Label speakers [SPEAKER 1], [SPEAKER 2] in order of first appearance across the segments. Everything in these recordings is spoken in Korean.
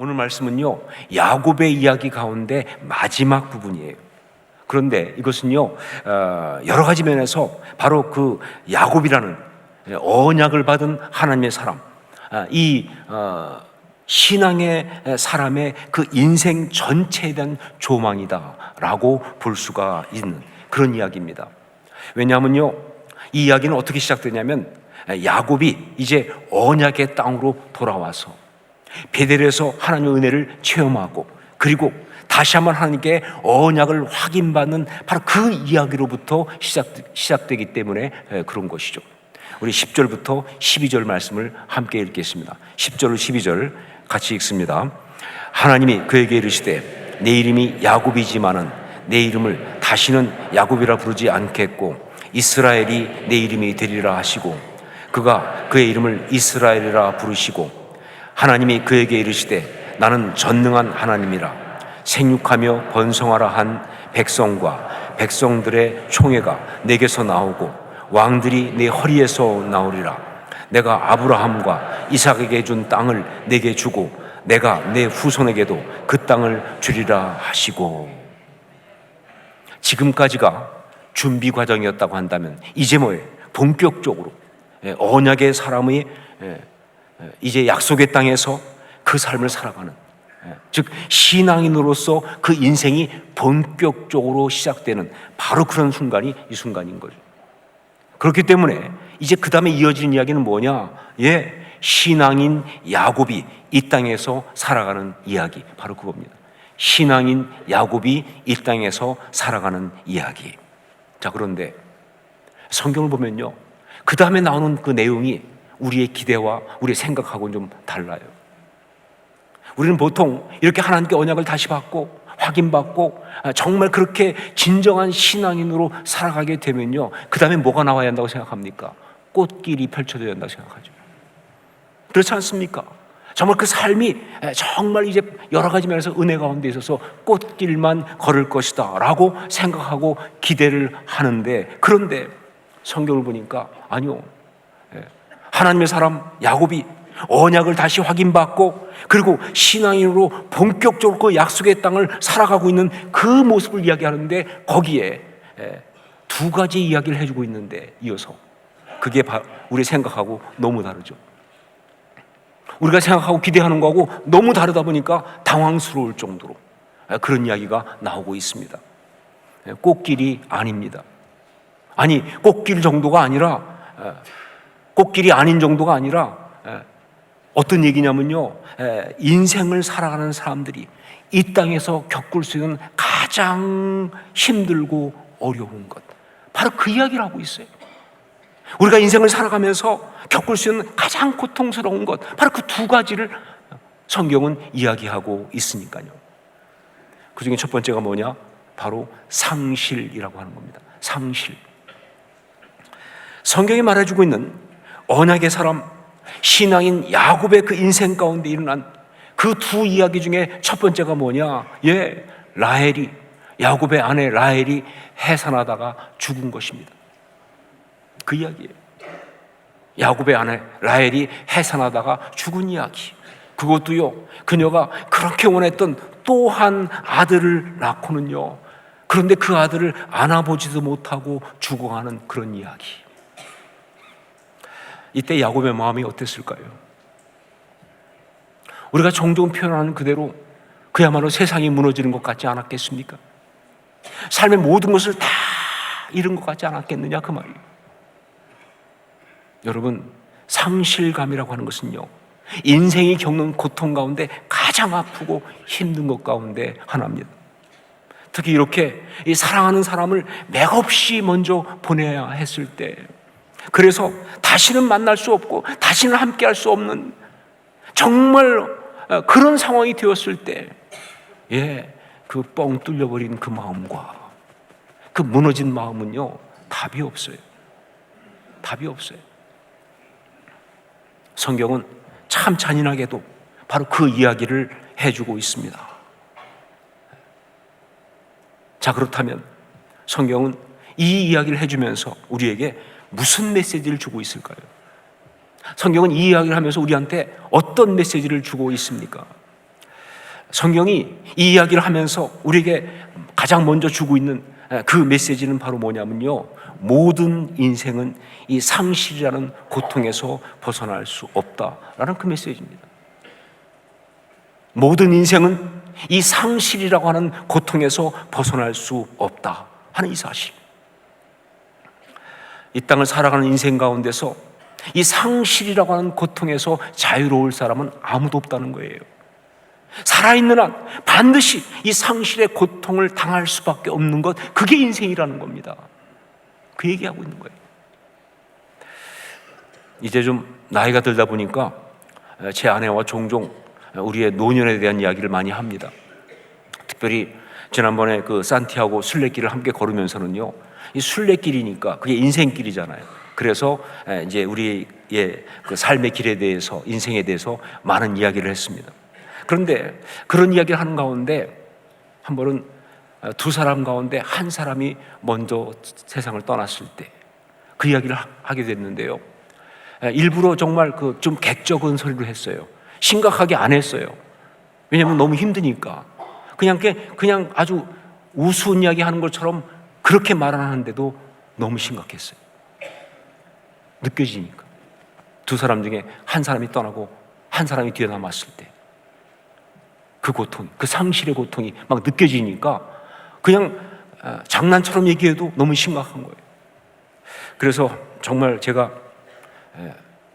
[SPEAKER 1] 오늘 말씀은요, 야곱의 이야기 가운데 마지막 부분이에요. 그런데 이것은요, 여러 가지 면에서 바로 그 야곱이라는 언약을 받은 하나님의 사람, 이 신앙의 사람의 그 인생 전체에 대한 조망이다라고 볼 수가 있는 그런 이야기입니다. 왜냐하면요, 이 이야기는 어떻게 시작되냐면 야곱이 이제 언약의 땅으로 돌아와서 베델에서 하나님의 은혜를 체험하고, 그리고 다시 한번 하나님께 언약을 확인받는 바로 그 이야기로부터 시작되기 때문에 그런 것이죠. 우리 10절부터 12절 말씀을 함께 읽겠습니다. 10절 12절 같이 읽습니다. 하나님이 그에게 이르시되 내 이름이 야곱이지만은 내 이름을 다시는 야곱이라 부르지 않겠고 이스라엘이 내 이름이 되리라 하시고, 그가 그의 이름을 이스라엘이라 부르시고, 하나님이 그에게 이르시되 나는 전능한 하나님이라 생육하며 번성하라 한 백성과 백성들의 총회가 내게서 나오고 왕들이 내 허리에서 나오리라. 내가 아브라함과 이삭에게 준 땅을 내게 주고 내가 내 후손에게도 그 땅을 주리라 하시고. 지금까지가 준비 과정이었다고 한다면 이제 뭐예요? 본격적으로 언약의 사람의 이제 약속의 땅에서 그 삶을 살아가는, 즉 신앙인으로서 그 인생이 본격적으로 시작되는 바로 그런 순간이 이 순간인 거죠. 그렇기 때문에 이제 그 다음에 이어지는 이야기는 뭐냐? 신앙인 야곱이 이 땅에서 살아가는 이야기, 바로 그겁니다. 신앙인 야곱이 이 땅에서 살아가는 이야기. 자, 그런데 성경을 보면요, 그 다음에 나오는 그 내용이 우리의 기대와 우리의 생각하고는 좀 달라요. 우리는 보통 이렇게 하나님께 언약을 다시 받고 확인받고 정말 그렇게 진정한 신앙인으로 살아가게 되면요, 그 다음에 뭐가 나와야 한다고 생각합니까? 꽃길이 펼쳐져야 한다고 생각하죠. 그렇지 않습니까? 정말 그 삶이 정말 이제 여러 가지 면에서 은혜 가운데 있어서 꽃길만 걸을 것이다 라고 생각하고 기대를 하는데, 그런데 성경을 보니까 아니요, 하나님의 사람 야곱이 언약을 다시 확인받고 그리고 신앙인으로 본격적으로 그 약속의 땅을 살아가고 있는 그 모습을 이야기하는데, 거기에 두 가지 이야기를 해주고 있는데 이어서 그게 우리 생각하고 너무 다르죠. 우리가 생각하고 기대하는 거하고 너무 다르다 보니까 당황스러울 정도로 그런 이야기가 나오고 있습니다. 꽃길이 아닙니다. 아니, 꽃길 정도가 아니라, 꽃길이 아닌 정도가 아니라 어떤 얘기냐면요, 인생을 살아가는 사람들이 이 땅에서 겪을 수 있는 가장 힘들고 어려운 것, 바로 그 이야기를 하고 있어요. 우리가 인생을 살아가면서 겪을 수 있는 가장 고통스러운 것, 바로 그 두 가지를 성경은 이야기하고 있으니까요. 그 중에 첫 번째가 뭐냐? 바로 상실이라고 하는 겁니다. 상실. 성경이 말해주고 있는 언약의 사람 신앙인 야곱의 그 인생 가운데 일어난 그 두 이야기 중에 첫 번째가 뭐냐? 라헬이, 야곱의 아내 라헬이 해산하다가 죽은 것입니다. 그 이야기예요. 야곱의 아내 라헬이 해산하다가 죽은 이야기. 그것도요, 그녀가 그렇게 원했던 또 한 아들을 낳고는요, 그런데 그 아들을 안아보지도 못하고 죽어가는 그런 이야기. 이때 야곱의 마음이 어땠을까요? 우리가 종종 표현하는 그대로 그야말로 세상이 무너지는 것 같지 않았겠습니까? 삶의 모든 것을 다 잃은 것 같지 않았겠느냐, 그 말이에요. 여러분, 상실감이라고 하는 것은요, 인생이 겪는 고통 가운데 가장 아프고 힘든 것 가운데 하나입니다. 특히 이렇게 이 사랑하는 사람을 맥없이 먼저 보내야 했을 때, 그래서 다시는 만날 수 없고 다시는 함께 할 수 없는 정말 그런 상황이 되었을 때, 그 뻥 뚫려버린 그 마음과 그 무너진 마음은요, 답이 없어요. 답이 없어요. 성경은 참 잔인하게도 바로 그 이야기를 해주고 있습니다. 자, 그렇다면 성경은 이 이야기를 해주면서 우리에게 무슨 메시지를 주고 있을까요? 성경은 이 이야기를 하면서 우리한테 어떤 메시지를 주고 있습니까? 성경이 이 이야기를 하면서 우리에게 가장 먼저 주고 있는 그 메시지는 바로 뭐냐면요, 모든 인생은 이 상실이라는 고통에서 벗어날 수 없다라는 그 메시지입니다. 모든 인생은 이 상실이라고 하는 고통에서 벗어날 수 없다 하는 이 사실. 이 땅을 살아가는 인생 가운데서 이 상실이라고 하는 고통에서 자유로울 사람은 아무도 없다는 거예요. 살아있는 한 반드시 이 상실의 고통을 당할 수밖에 없는 것, 그게 인생이라는 겁니다. 그 얘기하고 있는 거예요. 이제 좀 나이가 들다 보니까 제 아내와 종종 우리의 노년에 대한 이야기를 많이 합니다. 특별히 지난번에 그 산티아고 순례길을 함께 걸으면서는요, 이 순례길이니까 그게 인생길이잖아요. 그래서 이제 우리의 그 삶의 길에 대해서, 인생에 대해서 많은 이야기를 했습니다. 그런데 그런 이야기를 하는 가운데 한 번은 두 사람 가운데 한 사람이 먼저 세상을 떠났을 때 그 이야기를 하게 됐는데요, 일부러 정말 그 좀 객적은 소리로 했어요. 심각하게 안 했어요. 왜냐하면 너무 힘드니까. 그냥 아주 우스운 이야기 하는 것처럼 그렇게 말하는데도 너무 심각했어요. 느껴지니까. 두 사람 중에 한 사람이 떠나고 한 사람이 뒤에 남았을 때 그 고통, 그 상실의 고통이 막 느껴지니까 그냥 장난처럼 얘기해도 너무 심각한 거예요. 그래서 정말 제가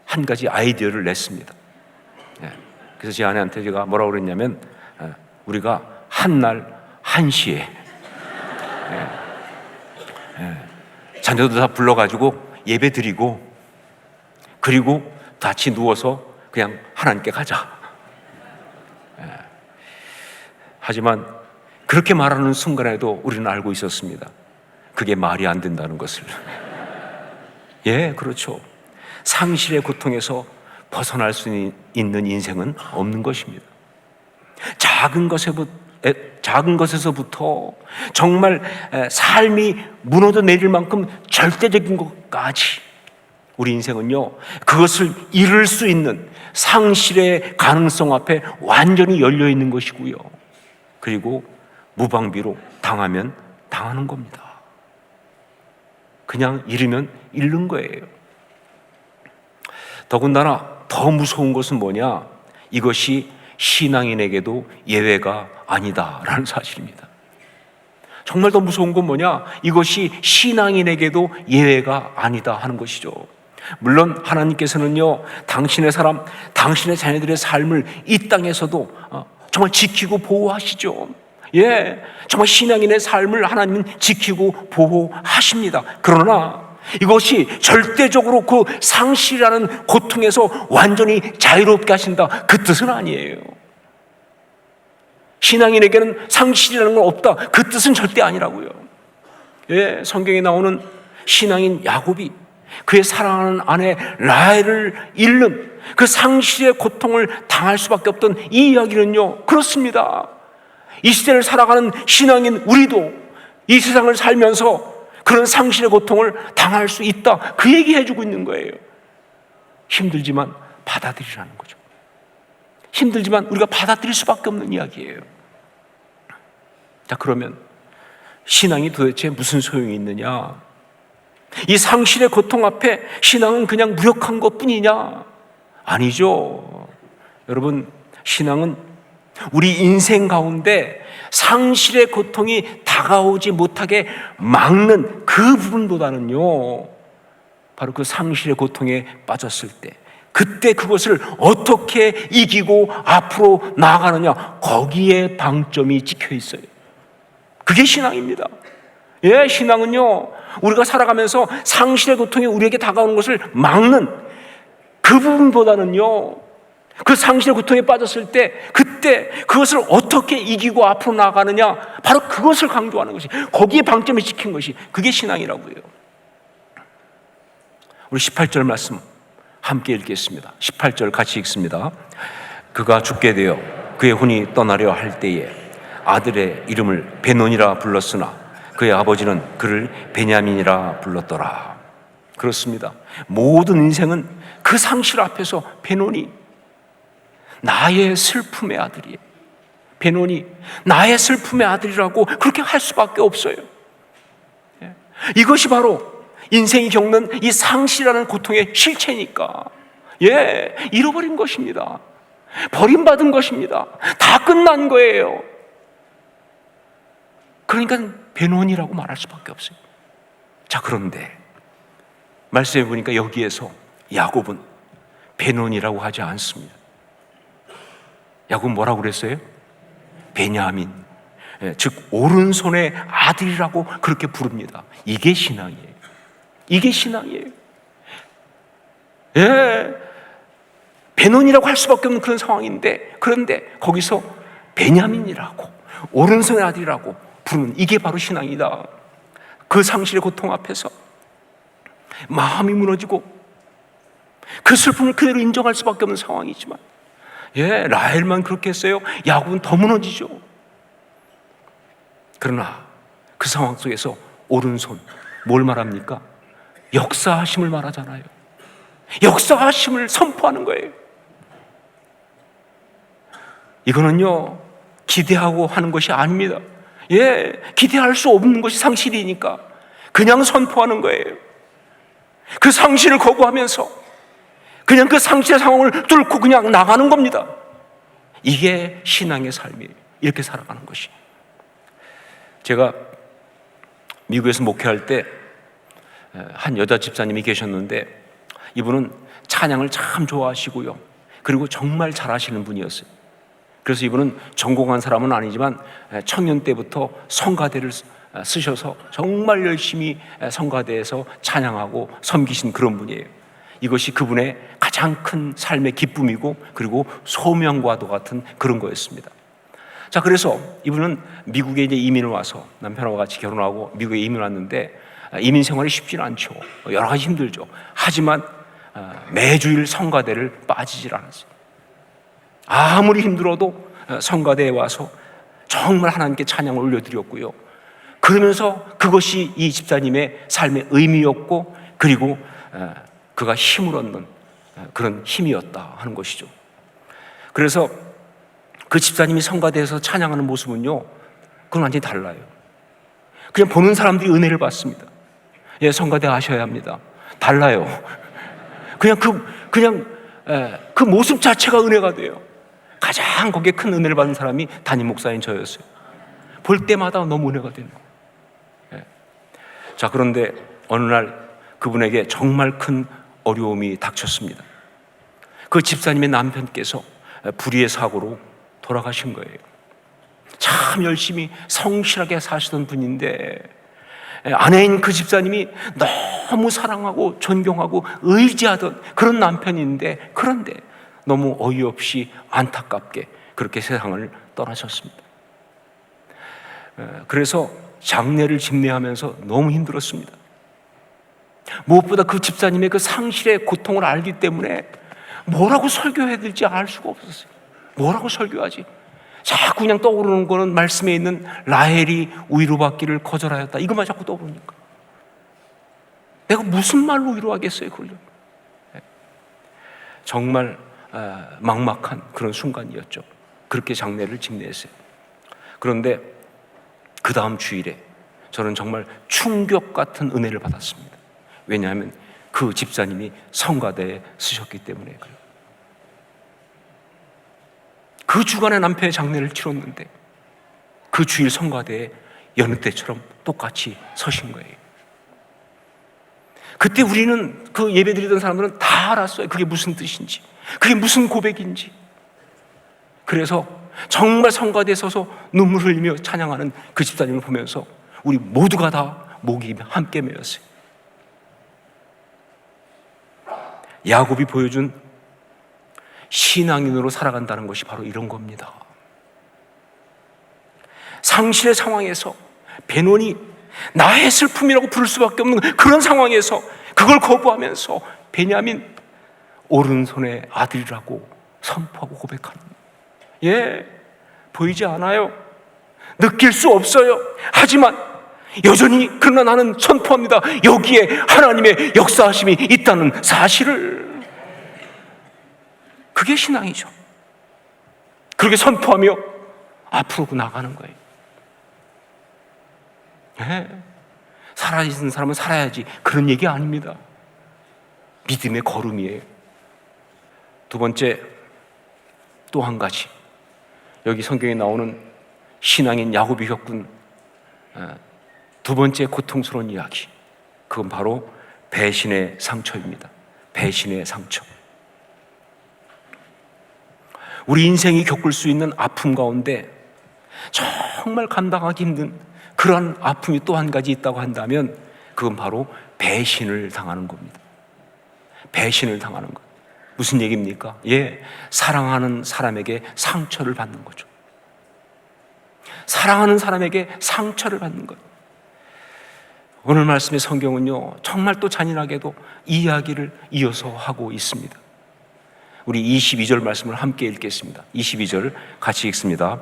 [SPEAKER 1] 한 가지 아이디어를 냈습니다. 그래서 제 아내한테 제가 뭐라고 그랬냐면, 우리가 한날 한시에 자녀들 다 불러가지고 예배 드리고, 그리고 같이 누워서 그냥 하나님께 가자. 하지만 그렇게 말하는 순간에도 우리는 알고 있었습니다. 그게 말이 안 된다는 것을. 예, 그렇죠. 상실의 고통에서 벗어날 수 있는 인생은 없는 것입니다. 작은 것에서부터 정말 삶이 무너져 내릴 만큼 절대적인 것까지 우리 인생은요, 그것을 잃을 수 있는 상실의 가능성 앞에 완전히 열려 있는 것이고요, 그리고 무방비로 당하면 당하는 겁니다. 그냥 잃으면 잃는 거예요. 더군다나 더 무서운 것은 뭐냐? 이것이 신앙인에게도 예외가 아니다라는 사실입니다. 정말 더 무서운 건 뭐냐? 이것이 신앙인에게도 예외가 아니다 하는 것이죠. 물론 하나님께서는요, 당신의 사람, 당신의 자녀들의 삶을 이 땅에서도 정말 지키고 보호하시죠. 예, 정말 신앙인의 삶을 하나님은 지키고 보호하십니다. 그러나 이것이 절대적으로 그 상실이라는 고통에서 완전히 자유롭게 하신다, 그 뜻은 아니에요. 신앙인에게는 상실이라는 건 없다, 그 뜻은 절대 아니라고요. 예, 성경에 나오는 신앙인 야곱이 그의 사랑하는 아내 라헬을 잃는 그 상실의 고통을 당할 수밖에 없던 이 이야기는요, 그렇습니다. 이 시대를 살아가는 신앙인 우리도 이 세상을 살면서 그런 상실의 고통을 당할 수 있다, 그 얘기해 주고 있는 거예요. 힘들지만 받아들이라는 거죠. 힘들지만 우리가 받아들일 수밖에 없는 이야기예요. 자, 그러면 신앙이 도대체 무슨 소용이 있느냐? 이 상실의 고통 앞에 신앙은 그냥 무력한 것뿐이냐? 아니죠. 여러분, 신앙은 우리 인생 가운데 상실의 고통이 다가오지 못하게 막는 그 부분보다는요, 바로 그 상실의 고통에 빠졌을 때, 그때 그것을 어떻게 이기고 앞으로 나아가느냐, 거기에 방점이 찍혀 있어요. 그게 신앙입니다. 예, 신앙은요, 우리가 살아가면서 상실의 고통이 우리에게 다가오는 것을 막는 그 부분보다는요, 그 상실의 고통에 빠졌을 때 그때 그것을 어떻게 이기고 앞으로 나가느냐, 바로 그것을 강조하는 것이, 거기에 방점이 찍힌 것이, 그게 신앙이라고요. 우리 18절 말씀 함께 읽겠습니다. 18절 같이 읽습니다. 그가 죽게 되어 그의 혼이 떠나려 할 때에 아들의 이름을 베논이라 불렀으나 그의 아버지는 그를 베냐민이라 불렀더라. 그렇습니다. 모든 인생은 그 상실 앞에서 베논이 나의 슬픔의 아들이에요. 베논이 나의 슬픔의 아들이라고 그렇게 할 수밖에 없어요. 이것이 바로 인생이 겪는 이 상실이라는 고통의 실체니까. 잃어버린 것입니다. 버림받은 것입니다. 다 끝난 거예요. 그러니까 베논이라고 말할 수밖에 없어요. 자, 그런데 말씀해 보니까 여기에서 야곱은 베논이라고 하지 않습니다. 야곱은 뭐라고 그랬어요? 베냐민, 즉 오른손의 아들이라고 그렇게 부릅니다. 이게 신앙이에요. 이게 신앙이에요. 베논이라고 할 수밖에 없는 그런 상황인데, 그런데 거기서 베냐민이라고, 오른손의 아들이라고 부르는 이게 바로 신앙이다. 그 상실의 고통 앞에서 마음이 무너지고 그 슬픔을 그대로 인정할 수밖에 없는 상황이지만, 라헬만 그렇게 했어요. 야곱은 더 무너지죠. 그러나 그 상황 속에서 오른손, 뭘 말합니까? 역사하심을 말하잖아요. 역사하심을 선포하는 거예요. 이거는요, 기대하고 하는 것이 아닙니다. 기대할 수 없는 것이 상실이니까 그냥 선포하는 거예요. 그 상실을 거부하면서 그냥 그 상실의 상황을 뚫고 그냥 나가는 겁니다. 이게 신앙의 삶이에요. 이렇게 살아가는 것이. 제가 미국에서 목회할 때 한 여자 집사님이 계셨는데, 이분은 찬양을 참 좋아하시고요, 그리고 정말 잘하시는 분이었어요. 그래서 이분은 전공한 사람은 아니지만 청년 때부터 성가대를 쓰셔서 정말 열심히 성가대에서 찬양하고 섬기신 그런 분이에요. 이것이 그분의 가장 큰 삶의 기쁨이고, 그리고 소명과도 같은 그런 거였습니다. 자, 그래서 이분은 미국에 이제 이민을 와서 남편하고 같이 결혼하고 미국에 이민 왔는데, 이민 생활이 쉽지는 않죠. 여러 가지 힘들죠. 하지만 매주일 성가대를 빠지질 않았어요. 아무리 힘들어도 성가대에 와서 정말 하나님께 찬양을 올려드렸고요. 그러면서 그것이 이 집사님의 삶의 의미였고, 그리고 그가 힘을 얻는 그런 힘이었다 하는 것이죠. 그래서 그 집사님이 성가대에서 찬양하는 모습은요, 그건 완전히 달라요. 그냥 보는 사람들이 은혜를 받습니다. 성가대 아셔야 합니다. 달라요. 그냥 그 모습 자체가 은혜가 돼요. 가장 거기에 큰 은혜를 받은 사람이 담임 목사인 저였어요. 볼 때마다 너무 은혜가 되는 거예요. 자, 그런데 어느 날 그분에게 정말 큰 어려움이 닥쳤습니다. 그 집사님의 남편께서 불의의 사고로 돌아가신 거예요. 참 열심히 성실하게 사시던 분인데, 아내인 그 집사님이 너무 사랑하고 존경하고 의지하던 그런 남편인데, 그런데 너무 어이없이 안타깝게 그렇게 세상을 떠나셨습니다. 그래서 장례를 집례하면서 너무 힘들었습니다. 무엇보다 그 집사님의 그 상실의 고통을 알기 때문에 뭐라고 설교해야 될지 알 수가 없었어요. 뭐라고 설교하지? 자꾸 그냥 떠오르는 거는 말씀에 있는 라헬이 위로받기를 거절하였다, 이것만 자꾸 떠오르니까 내가 무슨 말로 위로하겠어요, 그걸요? 정말 막막한 그런 순간이었죠. 그렇게 장례를 집례했어요. 그런데 그 다음 주일에 저는 정말 충격 같은 은혜를 받았습니다. 왜냐하면 그 집사님이 성가대에 쓰셨기 때문에 그래요. 그 주간에 남편의 장례를 치렀는데 그 주일 성가대에 여느 때처럼 똑같이 서신 거예요. 그때 우리는, 그 예배드리던 사람들은 다 알았어요. 그게 무슨 뜻인지, 그게 무슨 고백인지. 그래서 정말 성가대에 서서 눈물 흘리며 찬양하는 그 집사님을 보면서 우리 모두가 다 목이 함께 메었어요. 야곱이 보여준 신앙인으로 살아간다는 것이 바로 이런 겁니다. 상실의 상황에서 베논이 나의 슬픔이라고 부를 수밖에 없는 그런 상황에서 그걸 거부하면서 베냐민, 오른손의 아들이라고 선포하고 고백하는, 보이지 않아요. 느낄 수 없어요. 하지만 여전히 그러나 나는 선포합니다. 여기에 하나님의 역사하심이 있다는 사실을. 그게 신앙이죠. 그렇게 선포하며 앞으로 나가는 거예요. 네. 살아있는 사람은 살아야지, 그런 얘기 아닙니다. 믿음의 걸음이에요. 두 번째, 또 한 가지, 여기 성경에 나오는 신앙인 야곱이 겪은 두 번째 고통스러운 이야기, 그건 바로 배신의 상처입니다. 배신의 상처. 우리 인생이 겪을 수 있는 아픔 가운데 정말 감당하기 힘든 그런 아픔이 또 한 가지 있다고 한다면 그건 바로 배신을 당하는 겁니다. 배신을 당하는 것. 무슨 얘기입니까? 예, 사랑하는 사람에게 상처를 받는 거죠. 사랑하는 사람에게 상처를 받는 것. 오늘 말씀의 성경은요, 정말 또 잔인하게도 이 이야기를 이어서 하고 있습니다. 우리 22절 말씀을 함께 읽겠습니다. 22절 같이 읽습니다.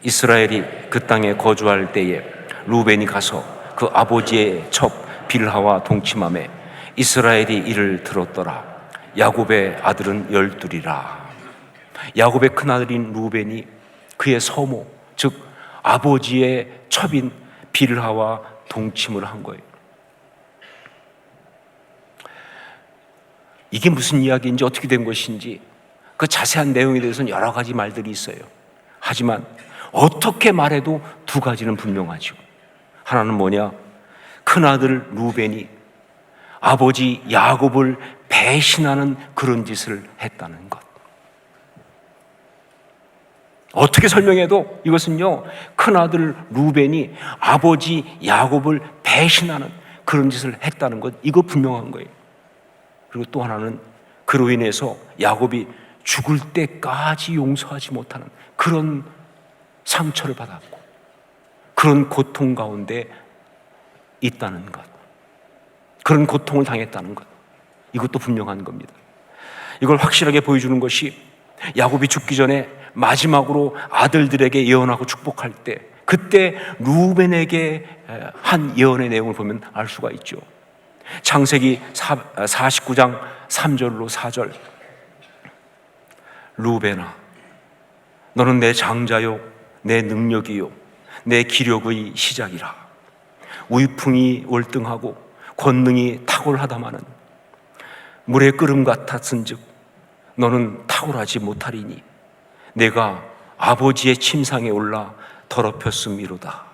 [SPEAKER 1] 이스라엘이 그 땅에 거주할 때에 루벤이 가서 그 아버지의 첩 빌하와 동침하매 이스라엘이 이를 들었더라. 야곱의 아들은 12이라. 야곱의 큰아들인 루벤이 그의 서모, 즉 아버지의 첩인 빌하와 동침을 한 거예요. 이게 무슨 이야기인지, 어떻게 된 것인지 그 자세한 내용에 대해서는 여러 가지 말들이 있어요. 하지만 어떻게 말해도 두 가지는 분명하죠. 하나는 뭐냐? 큰아들 루벤이 아버지 야곱을 배신하는 그런 짓을 했다는 것. 어떻게 설명해도 이것은요, 큰아들 루벤이 아버지 야곱을 배신하는 그런 짓을 했다는 것, 이거 분명한 거예요. 그리고 또 하나는 그로 인해서 야곱이 죽을 때까지 용서하지 못하는 그런 상처를 받았고 그런 고통 가운데 있다는 것, 그런 고통을 당했다는 것, 이것도 분명한 겁니다. 이걸 확실하게 보여주는 것이 야곱이 죽기 전에 마지막으로 아들들에게 예언하고 축복할 때, 그때 루벤에게 한 예언의 내용을 보면 알 수가 있죠. 창세기 49장 3절로 4절. 루벤아, 너는 내 장자요 내 능력이요 내 기력의 시작이라. 우유풍이 월등하고 권능이 탁월하다마는 물의 끓음 같았은즉 너는 탁월하지 못하리니 내가 아버지의 침상에 올라 더럽혔음이로다.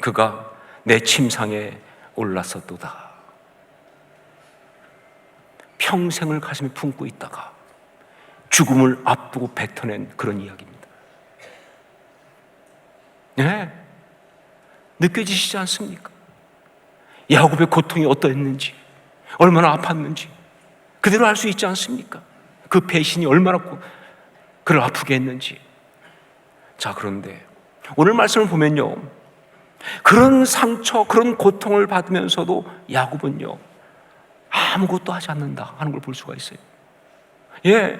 [SPEAKER 1] 그가 내 침상에 올랐었도다. 평생을 가슴에 품고 있다가 죽음을 앞두고 뱉어낸 그런 이야기입니다. 네, 느껴지시지 않습니까? 야곱의 고통이 어떠했는지, 얼마나 아팠는지 그대로 알 수 있지 않습니까? 그 배신이 얼마나 그를 아프게 했는지. 자, 그런데 오늘 말씀을 보면요, 그런 상처, 그런 고통을 받으면서도 야곱은요 아무것도 하지 않는다 하는 걸 볼 수가 있어요. 예,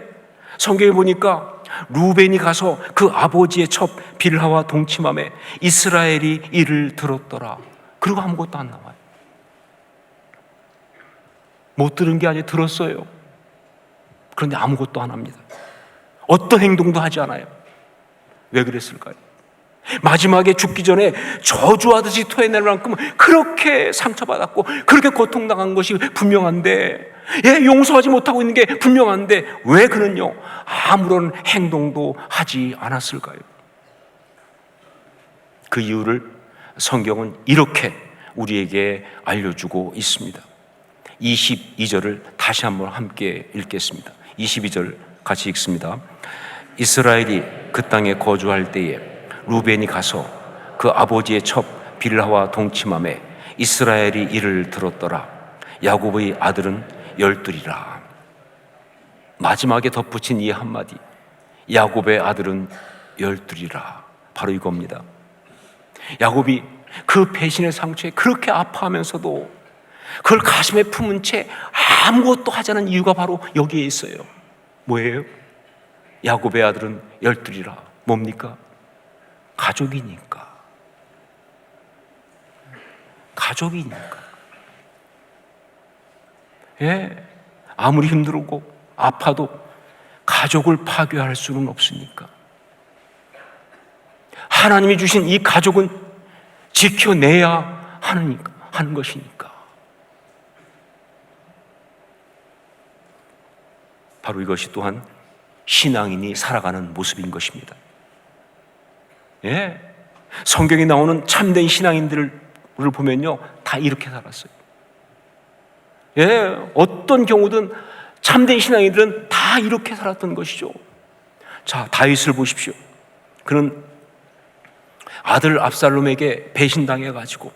[SPEAKER 1] 성경에 보니까 루벤이 가서 그 아버지의 첩 빌하와 동침하매 이스라엘이 이를 들었더라. 그리고 아무것도 안 나와요. 못 들은 게 아니라 들었어요. 그런데 아무것도 안 합니다. 어떤 행동도 하지 않아요. 왜 그랬을까요? 마지막에 죽기 전에 저주하듯이 토해낼 만큼 그렇게 상처받았고 그렇게 고통당한 것이 분명한데, 예, 용서하지 못하고 있는 게 분명한데 왜 그는요 아무런 행동도 하지 않았을까요? 그 이유를 성경은 이렇게 우리에게 알려주고 있습니다. 22절을 다시 한번 함께 읽겠습니다. 22절 같이 읽습니다. 이스라엘이 그 땅에 거주할 때에 루벤이 가서 그 아버지의 첩 빌하와 동침하매 이스라엘이 이를 들었더라. 야곱의 아들은 12이라. 마지막에 덧붙인 이 한마디, 야곱의 아들은 12이라, 바로 이겁니다. 야곱이 그 배신의 상처에 그렇게 아파하면서도 그걸 가슴에 품은 채 아무것도 하지 않은 이유가 바로 여기에 있어요. 뭐예요? 야곱의 아들은 12이라. 뭡니까? 가족이니까. 가족이니까. 예, 아무리 힘들고 아파도 가족을 파괴할 수는 없으니까. 하나님이 주신 이 가족은 지켜내야 하는 것이니까. 바로 이것이 또한 신앙인이 살아가는 모습인 것입니다. 예, 성경에 나오는 참된 신앙인들을 보면요, 다 이렇게 살았어요. 예, 어떤 경우든 참된 신앙인들은 다 이렇게 살았던 것이죠. 자, 다윗을 보십시오. 그는 아들 압살롬에게 배신당해가지고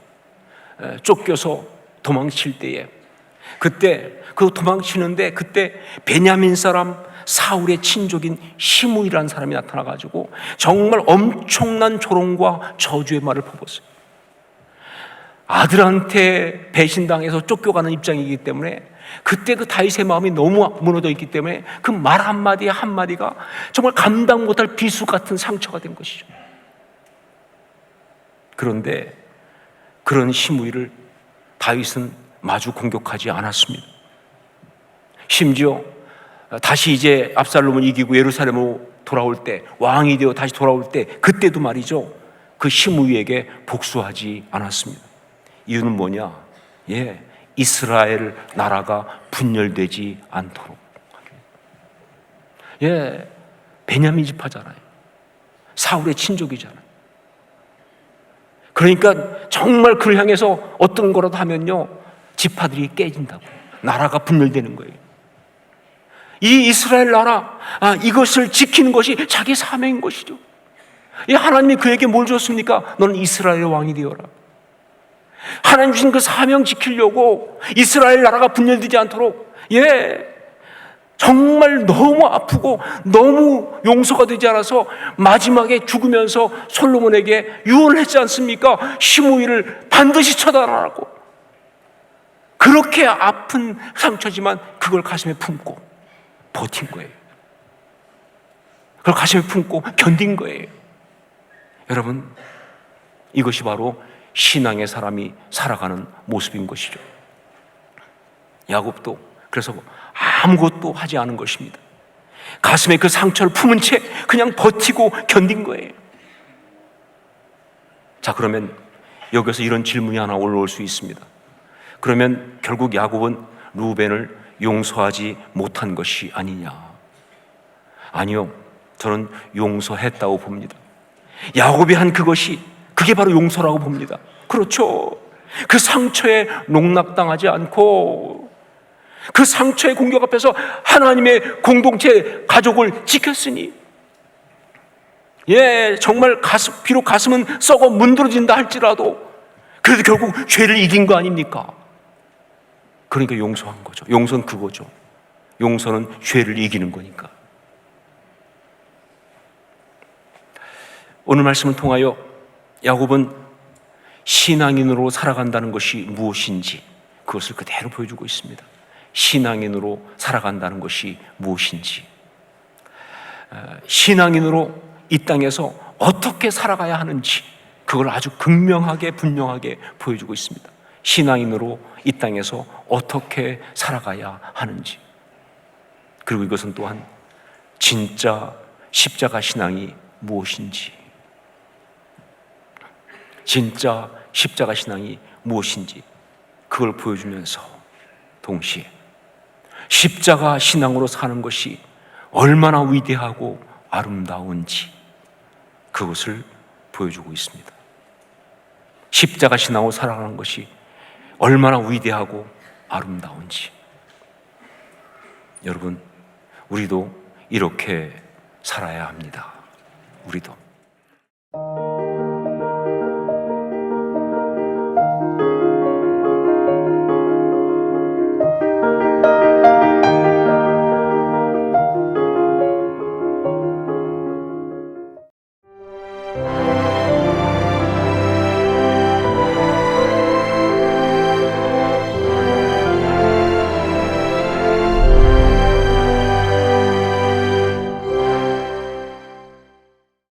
[SPEAKER 1] 쫓겨서 도망칠 때에, 그때 그 도망치는데 그때 베냐민 사람 사울의 친족인 시므이라는 사람이 나타나가지고 정말 엄청난 조롱과 저주의 말을 퍼붓어요. 아들한테 배신당해서 쫓겨가는 입장이기 때문에 그때 그 다윗의 마음이 너무 무너져 있기 때문에 그 말 한마디 한마디가 정말 감당 못할 비수 같은 상처가 된 것이죠. 그런데 그런 시므이를 다윗은 마주 공격하지 않았습니다. 심지어 다시 이제 압살롬을 이기고 예루살렘으로 돌아올 때, 왕이 되어 다시 돌아올 때, 그때도 말이죠, 그 시므이에게 복수하지 않았습니다. 이유는 뭐냐? 예, 이스라엘 나라가 분열되지 않도록. 예, 베냐민 지파잖아요. 사울의 친족이잖아요. 그러니까 정말 그를 향해서 어떤 거라도 하면요, 지파들이 깨진다고, 나라가 분열되는 거예요. 이 이스라엘 나라, 이것을 지키는 것이 자기 사명인 것이죠. 하나님이 그에게 뭘 줬습니까? 너는 이스라엘의 왕이 되어라. 하나님 주신 그 사명 지키려고 이스라엘 나라가 분열되지 않도록, 정말 너무 아프고 너무 용서가 되지 않아서 마지막에 죽으면서 솔로몬에게 유언을 했지 않습니까? 시므이를 반드시 처단하라고. 그렇게 아픈 상처지만 그걸 가슴에 품고 버틴 거예요. 그걸 가슴에 품고 견딘 거예요. 여러분, 이것이 바로 신앙의 사람이 살아가는 모습인 것이죠. 야곱도 그래서 아무것도 하지 않은 것입니다. 가슴에 그 상처를 품은 채 그냥 버티고 견딘 거예요. 자, 그러면 여기서 이런 질문이 하나 올라올 수 있습니다. 그러면 결국 야곱은 루벤을 용서하지 못한 것이 아니냐? 아니요, 저는 용서했다고 봅니다. 야곱이 한 그게 바로 용서라고 봅니다. 그렇죠. 그 상처에 농락당하지 않고 그 상처의 공격 앞에서 하나님의 공동체 가족을 지켰으니, 정말 비록 가슴은 썩어 문드러진다 할지라도 그래도 결국 죄를 이긴 거 아닙니까? 그러니까 용서한 거죠. 용서는 그거죠. 용서는 죄를 이기는 거니까. 오늘 말씀을 통하여 야곱은 신앙인으로 살아간다는 것이 무엇인지 그것을 그대로 보여주고 있습니다. 신앙인으로 살아간다는 것이 무엇인지, 신앙인으로 이 땅에서 어떻게 살아가야 하는지 그걸 아주 극명하게 분명하게 보여주고 있습니다. 신앙인으로 이 땅에서 어떻게 살아가야 하는지, 그리고 이것은 또한 진짜 십자가 신앙이 무엇인지, 진짜 십자가 신앙이 무엇인지 그걸 보여주면서 동시에 십자가 신앙으로 사는 것이 얼마나 위대하고 아름다운지 그것을 보여주고 있습니다. 십자가 신앙으로 살아가는 것이 얼마나 위대하고 아름다운지. 여러분, 우리도 이렇게 살아야 합니다. 우리도.